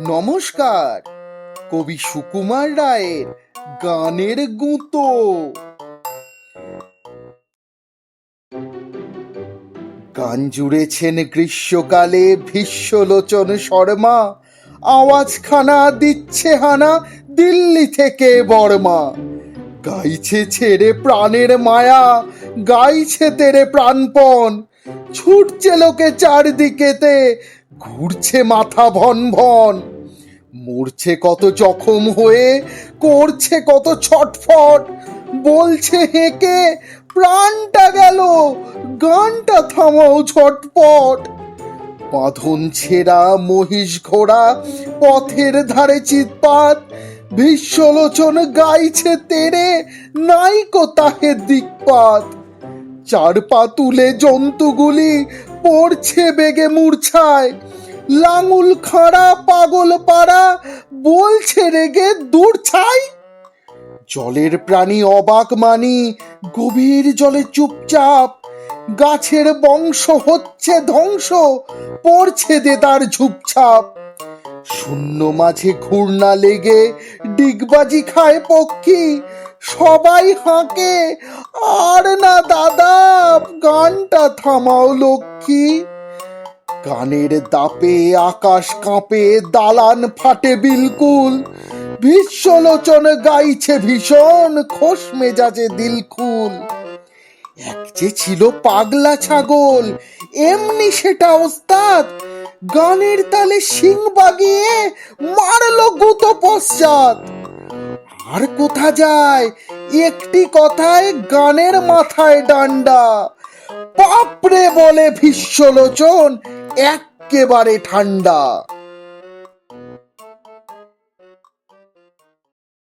নমস্কার। কবি সুকুমার রায়ের গানের গুঁতো। গান জুড়েছেন গ্রীষ্মকালে ভীষ্মলোচন শর্মা, আওয়াজখানা দিচ্ছে হানা দিল্লি থেকে বর্মা। গাইছে ছেড়ে প্রাণের মায়া, গাইছে তেরে প্রাণপণ, ছুটছে লোকে চারদিকেতে, ঘুরছে মাথা ভন ভন। মরছে কত জখম হয়ে, করছে কত ছটফট, বলছে হেঁকে প্রাণটা গেল, গানটা থামাও ঝটপট। বাঁধন ছেঁড়া মহিষ ঘোড়া পথের ধারে চিৎপাত, ভীষ্মলোচন গাইছে তেরে নাইকো তাহে দিকপাত। চার পা তুলে জন্তুগুলি পড়ছে বেগে মূর্ছায়, লাঙুল খাড়া পাগল পাড়া বলছে রেগে দূর ছাই। জলের প্রাণী অবাক মানি গভীর জলে চুপচাপ, গাছের বংশ হচ্ছে ধ্বংস, পড়ছে দেদার ঝুপছাপ। শূন্য মাঝে ঘূর্ণা লেগে ডিগবাজি খায় পক্ষী, সবাই হাঁকে আর না দাদা, গানটা থামাও লক্ষ্মী। গানের দাপে আকাশ কাঁপে, দালান ফাটে বিলকুল, ভীষ্মলোচন গাইছে ভীষণ খোশ মেজাজে দিলখুল। এক যে ছিল পাগলা ছাগল, এমনি সেটা ওস্তাদ, গানের তালে শিং বাগিয়ে মারলো গুঁতো পশ্চাৎ। আর কোথা যায় একটি কথায় গানের মাথায় ডান্ডা, বাপরে বলে ভীষ্মলোচন এক্কেবারে ঠান্ডা।